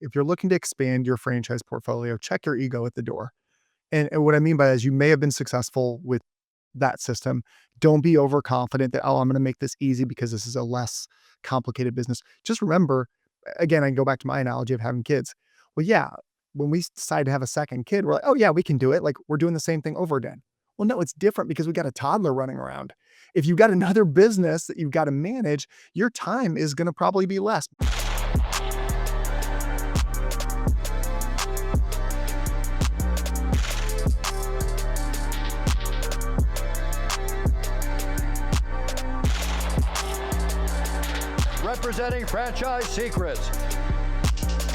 If you're looking to expand your franchise portfolio, check your ego at the door. And what I mean by that is you may have been successful with that system. Don't be overconfident that, oh, I'm going to make this easy because this is a less complicated business. Just remember, again, I can go back to my analogy of having kids. Well, yeah, when we decide to have a second kid, we're like, oh, yeah, we can do it. Like we're doing the same thing over again. Well, no, it's different because we got a toddler running around. If you've got another business that you've got to manage, your time is going to probably be less. Representing franchise secrets,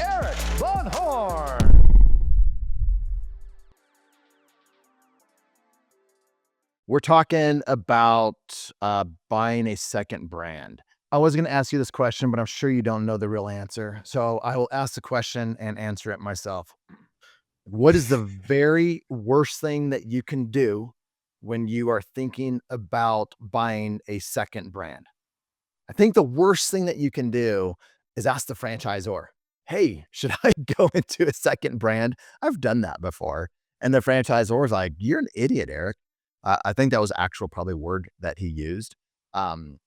Erik Von Horn. We're talking about buying a second brand. I was going to ask you this question, but I'm sure you don't know the real answer. So I will ask the question and answer it myself. What is the very worst thing that you can do when you are thinking about buying a second brand? I think the worst thing that you can do is ask the franchisor, hey, should I go into a second brand? I've done that before. And the franchisor is like, you're an idiot, Erik. I think that was actual probably word that he used.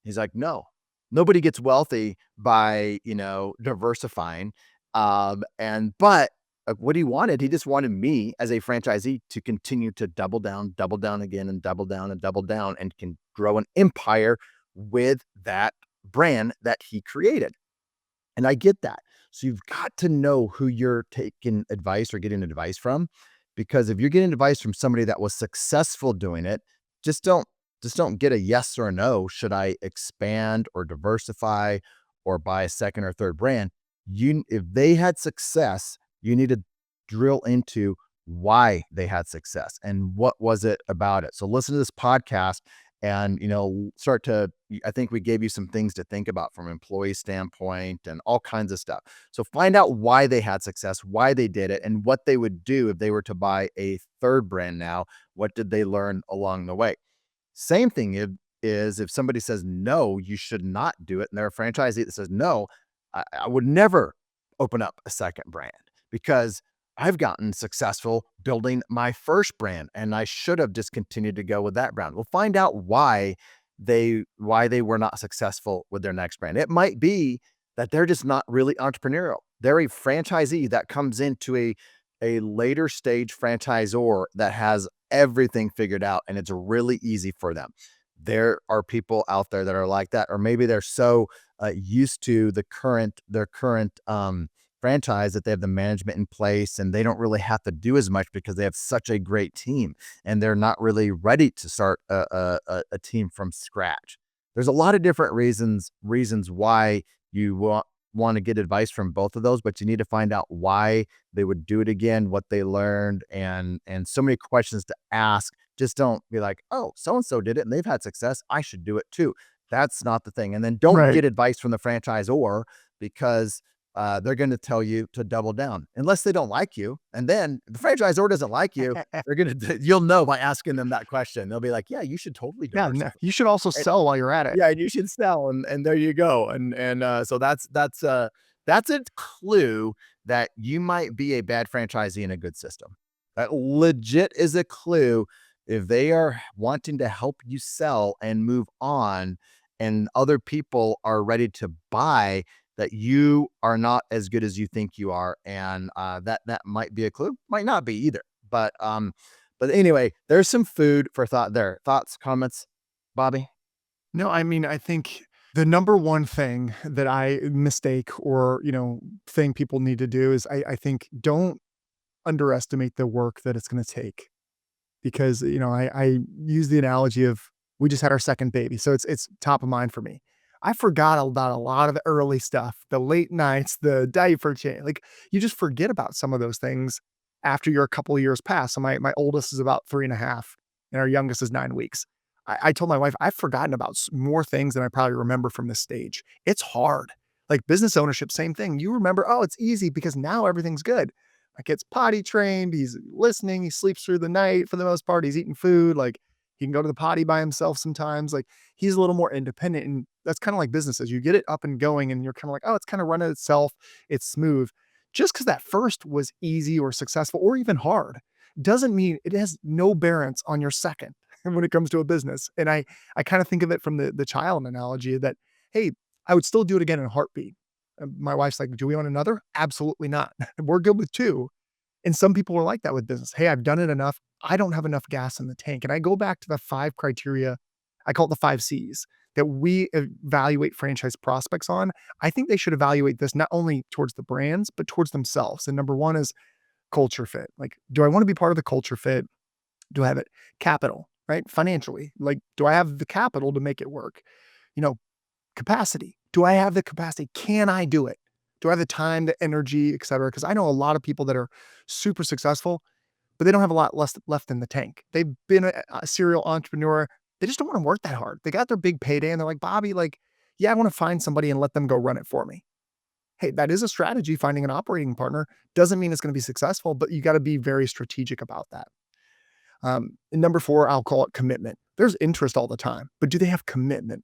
He's like, no, nobody gets wealthy by, diversifying. But what he wanted, he just wanted me as a franchisee to continue to double down again, and double down and can grow an empire with that brand that he created. And I get that. So you've got to know who you're taking advice or getting advice from, because if you're getting advice from somebody that was successful doing it, just don't get a yes or a no. Should I expand or diversify or buy a second or third brand? If they had success, you need to drill into why they had success and what was it about it. So listen to this podcast and, I think we gave you some things to think about from an employee standpoint and all kinds of stuff. So find out why they had success, why they did it, and what they would do if they were to buy a third brand now. What did they learn along the way? Same thing is if somebody says, no, you should not do it. And they're a franchisee that says, no, I would never open up a second brand because I've gotten successful building my first brand and I should have just continued to go with that brand. We'll find out why they were not successful with their next brand. It might be that they're just not really entrepreneurial. They're a franchisee that comes into a later stage franchisor that has everything figured out and it's really easy for them. There are people out there that are like that, or maybe they're so used to their current franchise that they have the management in place and they don't really have to do as much because they have such a great team and they're not really ready to start a team from scratch. There's a lot of different reasons why you want to get advice from both of those, but you need to find out why they would do it again, what they learned, and so many questions to ask. Just don't be like, oh, so-and-so did it and they've had success, I should do it too. That's not the thing. And then don't get advice from the franchisor because they're going to tell you to double down unless they don't like you. And then the franchisor doesn't like you. You'll know by asking them that question. They'll be like, yeah, you should totally diversify. Yeah, you should also sell while you're at it. Yeah, and you should sell. And there you go. So that's a clue that you might be a bad franchisee in a good system. That legit is a clue. If they are wanting to help you sell and move on and other people are ready to buy, that you are not as good as you think you are. And that might be a clue, might not be either. But anyway, there's some food for thought there. Thoughts, comments, Bobby? No, I mean, I think the number one thing that I mistake or, thing people need to do is I think don't underestimate the work that it's going to take. Because, I use the analogy of we just had our second baby. So it's top of mind for me. I forgot about a lot of the early stuff, the late nights, the diaper change. Like you just forget about some of those things after you're a couple of years past. So my oldest is about 3.5 and our youngest is 9 weeks. I told my wife, I've forgotten about more things than I probably remember from this stage. It's hard. Like business ownership, same thing. You remember, oh, it's easy because now everything's good. My kid's potty trained. He's listening. He sleeps through the night for the most part. He's eating food. Like he can go to the potty by himself sometimes. Like he's a little more independent. And that's kind of like businesses. You get it up and going and you're kind of like, oh, it's kind of running itself. It's smooth. Just because that first was easy or successful or even hard doesn't mean it has no bearance on your second when it comes to a business. And I kind of think of it from the child analogy that, hey, I would still do it again in a heartbeat. My wife's like, do we want another? Absolutely not. We're good with two. And some people are like that with business. Hey, I've done it enough. I don't have enough gas in the tank. And I go back to the 5 criteria. I call it the 5 C's that we evaluate franchise prospects on. I think they should evaluate this not only towards the brands, but towards themselves. And number one is culture fit. Like, do I want to be part of the culture fit? Do I have it? Capital, right? Financially, like, do I have the capital to make it work? You know, capacity. Do I have the capacity? Can I do it? Do I have the time, the energy, et cetera? Because I know a lot of people that are super successful, but they don't have a lot less left in the tank. They've been a serial entrepreneur. They just don't want to work that hard. They got their big payday and they're like, Bobby, like, yeah, I want to find somebody and let them go run it for me. Hey, that is a strategy. Finding an operating partner doesn't mean it's going to be successful, but you got to be very strategic about that. And number 4, I'll call it commitment. There's interest all the time, but do they have commitment?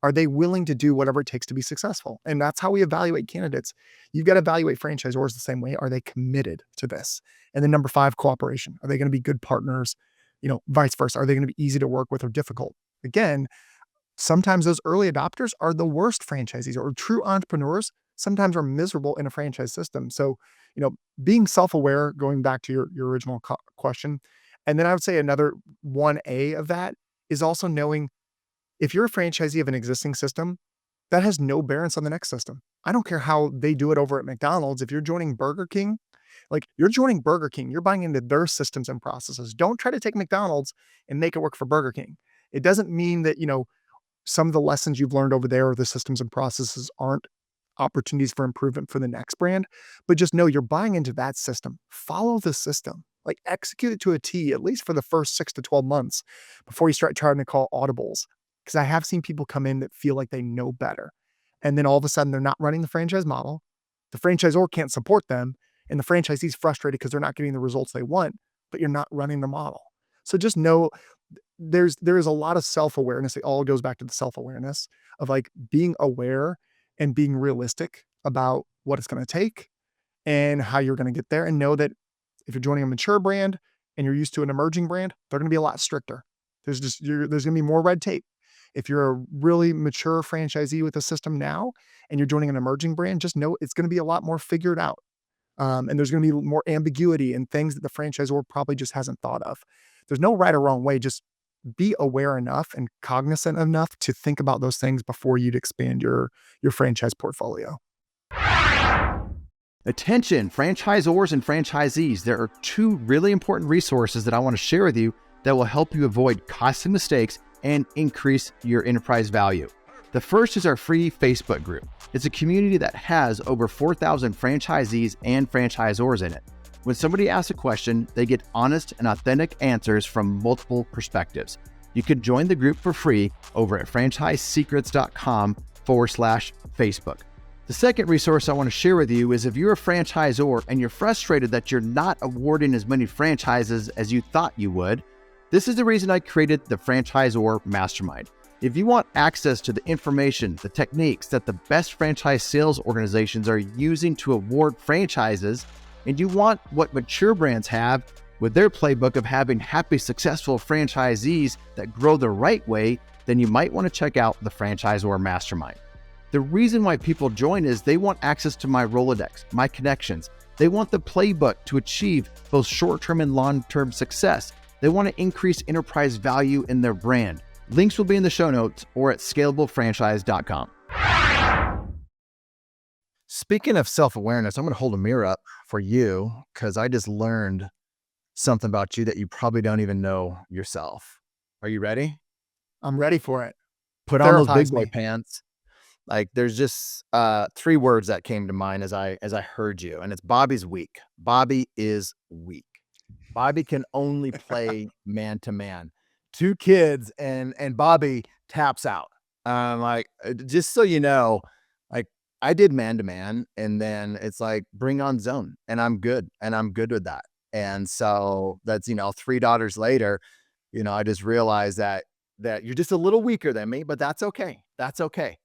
Are they willing to do whatever it takes to be successful? And that's how we evaluate candidates. You've got to evaluate franchisors the same way. Are they committed to this? And then number 5, cooperation. Are they going to be good partners? Vice versa. Are they going to be easy to work with or difficult? Again, sometimes those early adopters are the worst franchisees, or true entrepreneurs sometimes are miserable in a franchise system. So, being self-aware, going back to your original question. And then I would say another 1A of that is also knowing if you're a franchisee of an existing system, that has no bearance on the next system. I don't care how they do it over at McDonald's. If you're joining Burger King, like, you're joining Burger King, you're buying into their systems and processes. Don't try to take McDonald's and make it work for Burger King. It doesn't mean that, some of the lessons you've learned over there or the systems and processes aren't opportunities for improvement for the next brand, but just know you're buying into that system. Follow the system, like, execute it to a T, at least for the first 6 to 12 months before you start trying to call audibles. Because I have seen people come in that feel like they know better. And then all of a sudden they're not running the franchise model. The franchisor can't support them. And the franchisee's frustrated because they're not getting the results they want, but you're not running the model. So just know there is a lot of self-awareness. It all goes back to the self-awareness of, like, being aware and being realistic about what it's going to take and how you're going to get there. And know that if you're joining a mature brand and you're used to an emerging brand, they're going to be a lot stricter. There's going to be more red tape. If you're a really mature franchisee with a system now and you're joining an emerging brand, just know it's going to be a lot more figured out. And there's going to be more ambiguity and things that the franchisor probably just hasn't thought of. There's no right or wrong way. Just be aware enough and cognizant enough to think about those things before you'd expand your franchise portfolio. Attention, franchisors and franchisees. There are 2 really important resources that I want to share with you that will help you avoid costly mistakes and increase your enterprise value. The first is our free Facebook group. It's a community that has over 4,000 franchisees and franchisors in it. When somebody asks a question, they get honest and authentic answers from multiple perspectives. You can join the group for free over at franchisesecrets.com/Facebook. The second resource I want to share with you is if you're a franchisor and you're frustrated that you're not awarding as many franchises as you thought you would, this is the reason I created the Franchisor Mastermind. If you want access to the information, the techniques that the best franchise sales organizations are using to award franchises, and you want what mature brands have with their playbook of having happy, successful franchisees that grow the right way, then you might want to check out the Franchisor Mastermind. The reason why people join is they want access to my Rolodex, my connections. They want the playbook to achieve both short-term and long-term success. They want to increase enterprise value in their brand. Links will be in the show notes or at scalablefranchise.com. Speaking of self-awareness, I'm going to hold a mirror up for you because I just learned something about you that you probably don't even know yourself. Are you ready? I'm ready for it. Put on those big Therapize boy me. pants. Like, there's just 3 words that came to mind as I heard you, and it's Bobby's weak. Bobby is weak. Bobby can only play man to man. 2 kids and Bobby taps out. Just so you know, like, I did man to man, and then it's like, bring on zone, and I'm good with that. And so that's, 3 daughters later, I just realized that you're just a little weaker than me, but that's okay. That's okay.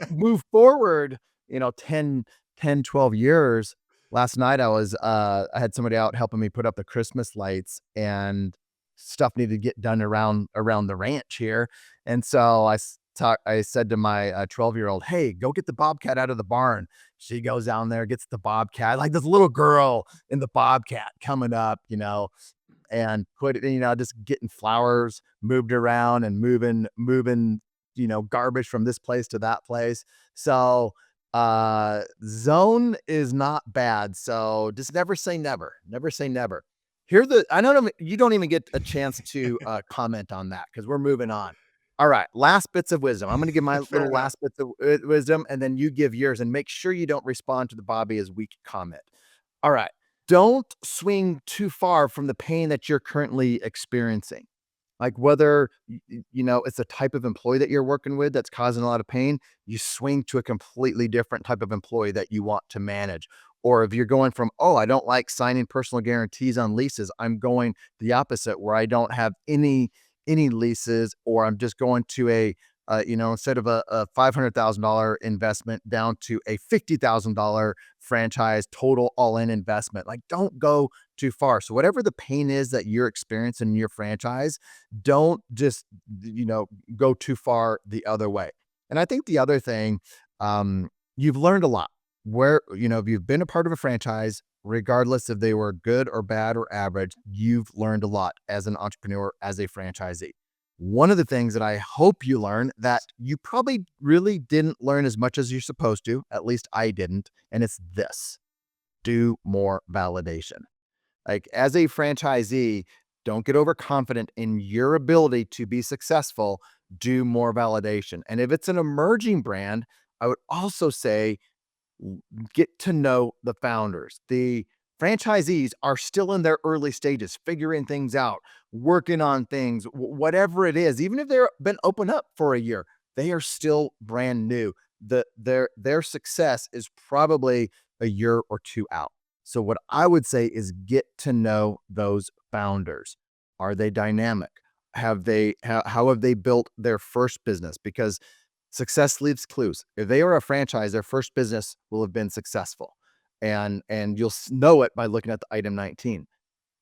Move forward, 10 10, 12 years, last night I had somebody out helping me put up the Christmas lights, and stuff needed to get done around the ranch here. And so I said to my 12-year-old, "Hey, go get the bobcat out of the barn." She goes down there, gets the bobcat, like this little girl in the bobcat coming up, and put it, just getting flowers moved around and moving, garbage from this place to that place. So, zone is not bad. So just never say never. Never say never. I don't know, you don't even get a chance to comment on that because we're moving on. All right, last bits of wisdom. I'm going to give my Fair little enough. last bits of wisdom, and then you give yours, and make sure you don't respond to the Bobby is weak comment. All right. Don't swing too far from the pain that you're currently experiencing. Like whether, it's a type of employee that you're working with that's causing a lot of pain, you swing to a completely different type of employee that you want to manage. Or if you're going from, oh, I don't like signing personal guarantees on leases, I'm going the opposite where I don't have any leases, or I'm just going to instead of a $500,000 investment down to a $50,000 franchise total all-in investment. Like, don't go too far. So whatever the pain is that you're experiencing in your franchise, don't just, go too far the other way. And I think the other thing, you've learned a lot if you've been a part of a franchise, regardless if they were good or bad or average, you've learned a lot as an entrepreneur, as a franchisee. One of the things that I hope you learn that you probably really didn't learn as much as you're supposed to, at least I didn't, and it's this: do more validation. Like, as a franchisee, don't get overconfident in your ability to be successful. Do more validation. And if it's an emerging brand, I would also say get to know the founders. The franchisees are still in their early stages, figuring things out, working on things, whatever it is. Even if they've been open up for a year, they are still brand new. Their success is probably a year or two out. So what I would say is get to know those founders. Are they dynamic? How have they built their first business? Because success leaves clues. If they are a franchise, their first business will have been successful. And you'll know it by looking at the item 19.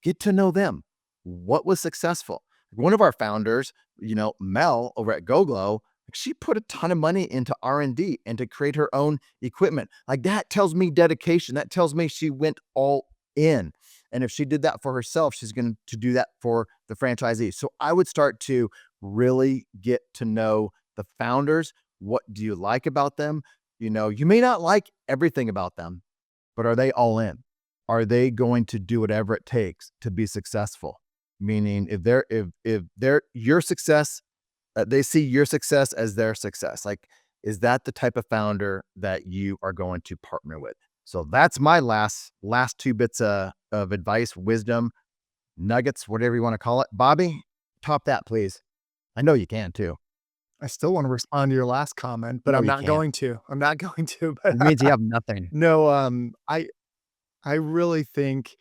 Get to know them. What was successful? One of our founders, Mel over at GoGlow, she put a ton of money into R&D and to create her own equipment. Like, that tells me dedication. That tells me she went all in. And if she did that for herself, she's going to do that for the franchisee. So I would start to really get to know the founders. What do you like about them? You may not like everything about them, but are they all in? Are they going to do whatever it takes to be successful? Meaning, if they're your success, they see your success as their success. Like, is that the type of founder that you are going to partner with? So that's my last two bits of advice, wisdom, nuggets, whatever you want to call it. Bobby, top that, please. I know you can too. I still want to respond to your last comment, but No, I'm you not can't. going to. I'm not going to. It means you have nothing. No, I really think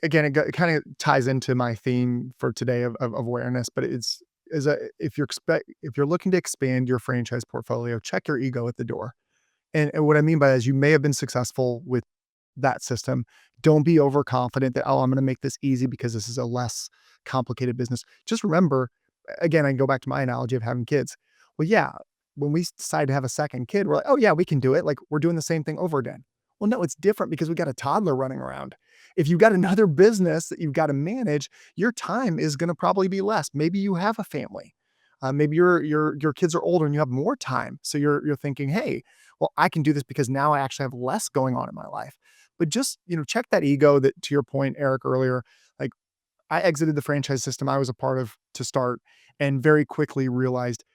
again, it kind of ties into my theme for today of awareness, but if you're looking to expand your franchise portfolio, check your ego at the door. And what I mean by that is you may have been successful with that system. Don't be overconfident that, oh, I'm going to make this easy because this is a less complicated business. Just remember, again, I can go back to my analogy of having kids. Well, yeah, when we decide to have a second kid, we're like, oh yeah, we can do it. Like, we're doing the same thing over again. Well, no, it's different because we got a toddler running around. If you've got another business that you've got to manage, your time is going to probably be less. Maybe you have a family. Maybe your kids are older and you have more time. So you're thinking, hey, well, I can do this because now I actually have less going on in my life. But just, check that ego that, to your point, Eric, earlier, like, I exited the franchise system I was a part of to start, and very quickly realized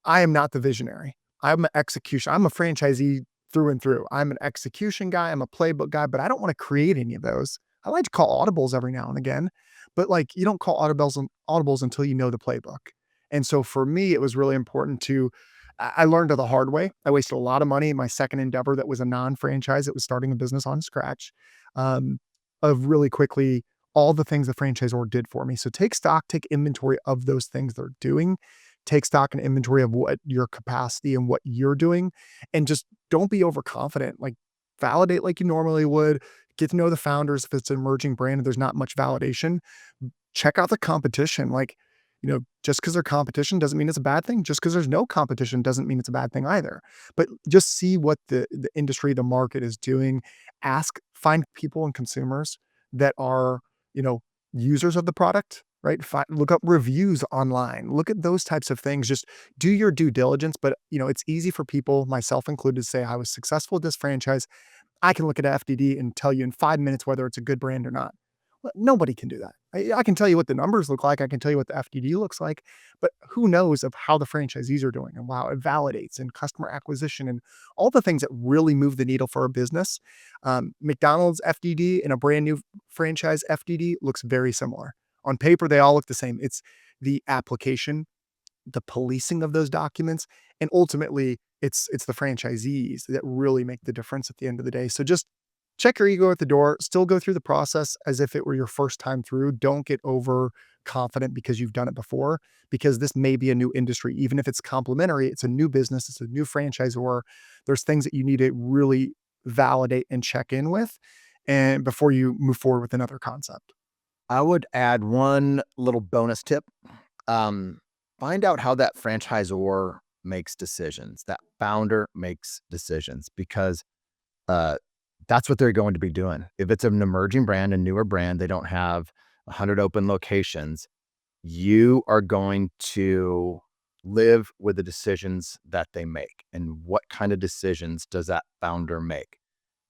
I am not the visionary. I'm an execution. I'm a franchisee through and through. I'm an execution guy. I'm a playbook guy, but I don't want to create any of those. I like to call audibles every now and again, but like, you don't call audibles until you know the playbook. And so for me, it was really important to, I learned it the hard way. I wasted a lot of money in my second endeavor that was a non-franchise. It was starting a business on scratch, of really quickly all the things the franchisor did for me. So take stock, take inventory of those things they're doing, take stock and inventory of what your capacity and what you're doing, and just don't be overconfident. Like, validate like you normally would, get to know the founders. If it's an emerging brand and there's not much validation, check out the competition. Like, just because they're competition doesn't mean it's a bad thing. Just because there's no competition doesn't mean it's a bad thing either. But just see what the industry, the market is doing. Find people and consumers that are, you know, users of the product, right? Look up reviews online. Look at those types of things. Just do your due diligence. But, it's easy for people, myself included, to say I was successful with this franchise. I can look at FDD and tell you in 5 minutes whether it's a good brand or not. Well, nobody can do that. I can tell you what the numbers look like. I can tell you what the FDD looks like, but who knows of how the franchisees are doing and wow, it validates and customer acquisition and all the things that really move the needle for a business. McDonald's FDD and a brand new franchise FDD looks very similar. On paper, they all look the same. It's the application, the policing of those documents, and ultimately it's the franchisees that really make the difference at the end of the day. So just check your ego at the door, still go through the process as if it were your first time through. Don't get over confident because you've done it before, because this may be a new industry. Even if it's complementary, it's a new business, it's a new franchisor. There's things that you need to really validate and check in with and before you move forward with another concept. I would add one little bonus tip. Um, Find out how that franchisor makes decisions, that founder makes decisions, because uh, that's what they're going to be doing. If it's an emerging brand, a newer brand, they don't have 100 open locations, you are going to live with the decisions that they make. And what kind of decisions does that founder make?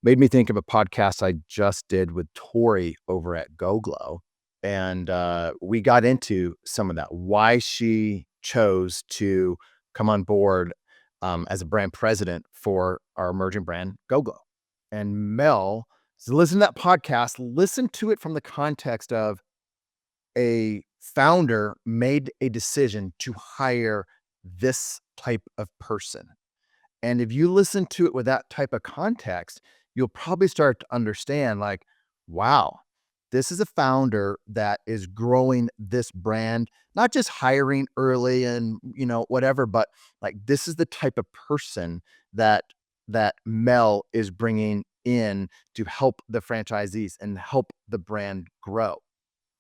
Made me think of a podcast I just did with Tori over at GoGlow. And we got into some of that, why she chose to come on board as a brand president for our emerging brand, GoGlow. And Mel, so listen to that podcast, listen to it from the context of a founder made a decision to hire this type of person. And if you listen to it with that type of context, you'll probably start to understand like, wow, this is a founder that is growing this brand, not just hiring early and, whatever, but like this is the type of person that Mel is bringing in to help the franchisees and help the brand grow.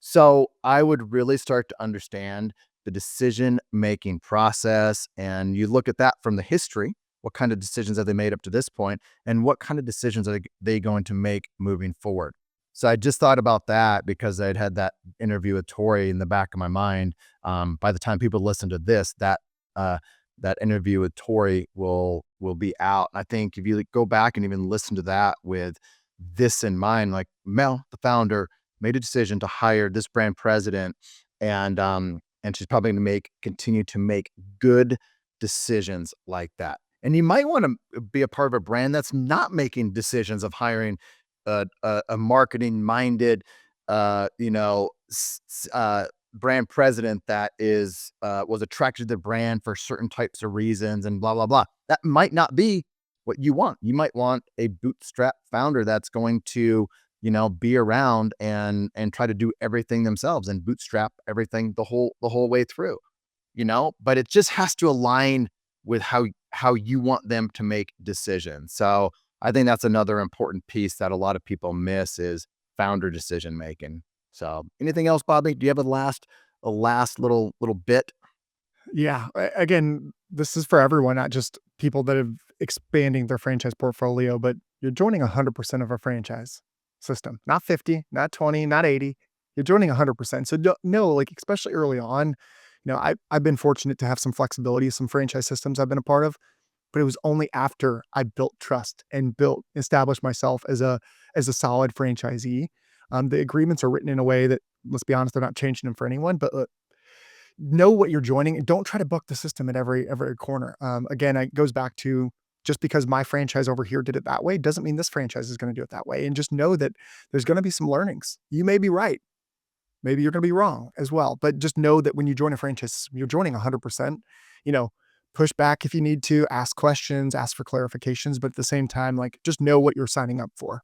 So I would really start to understand the decision-making process, and you look at that from the history. What kind of decisions have they made up to this point, and what kind of decisions are they going to make moving forward? So I just thought about that because I'd had that interview with Tori in the back of my mind. By the time people listen to this, that interview with Tori will be out. I think if you go back and even listen to that with this in mind, like Mel, the founder, made a decision to hire this brand president, and she's probably going to continue to make good decisions like that. And you might want to be a part of a brand that's not making decisions of hiring a marketing minded, brand president that was attracted to the brand for certain types of reasons and blah, blah, blah. That might not be what you want. You might want a bootstrap founder that's going to, be around and try to do everything themselves and bootstrap everything the whole way through, but it just has to align with how you want them to make decisions. So I think that's another important piece that a lot of people miss is founder decision making. So anything else, Bobby? Do you have a last little bit? Yeah. Again, this is for everyone, not just people that have expanding their franchise portfolio, but you're joining 100% of a franchise system, not 50, not 20, not 80. You're joining 100%. So no, like especially early on, I've been fortunate to have some flexibility, some franchise systems I've been a part of, but it was only after I built trust and established myself as a solid franchisee. The agreements are written in a way that, let's be honest, they're not changing them for anyone, but know what you're joining and don't try to book the system at every corner. Again, it goes back to just because my franchise over here did it that way doesn't mean this franchise is going to do it that way. And just know that there's going to be some learnings. You may be right. Maybe you're going to be wrong as well. But just know that when you join a franchise, you're joining 100%. Push back if you need to, ask questions, ask for clarifications. But at the same time, like just know what you're signing up for.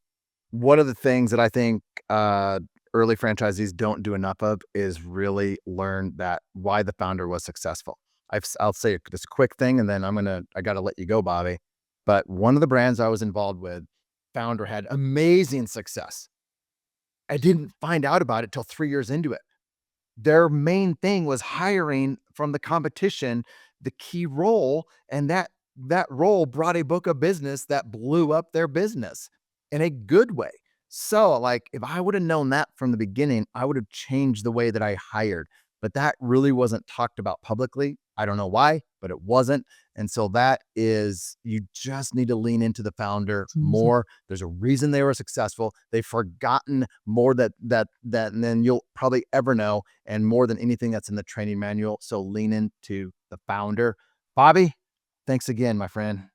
One of the things that I think early franchisees don't do enough of is really learn that why the founder was successful. I'll say this quick thing, and then I got to let you go, Bobby. But one of the brands I was involved with, founder had amazing success. I didn't find out about it till 3 years into it. Their main thing was hiring from the competition the key role, and that role brought a book of business that blew up their business in a good way. So, like, if I would have known that from the beginning, I would have changed the way that I hired. But that really wasn't talked about publicly. I don't know why, but it wasn't. And so that is, you just need to lean into the founder Mhm. more. There's a reason they were successful. They've forgotten more than you'll probably ever know, and more than anything that's in the training manual. So lean into the founder. Bobby, thanks again, my friend.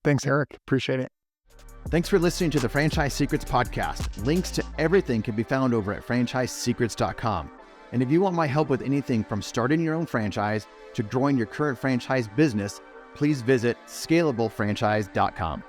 Thanks, Eric. Appreciate it. Thanks for listening to the Franchise Secrets podcast. Links to everything can be found over at franchisesecrets.com. And if you want my help with anything from starting your own franchise to growing your current franchise business, please visit scalablefranchise.com.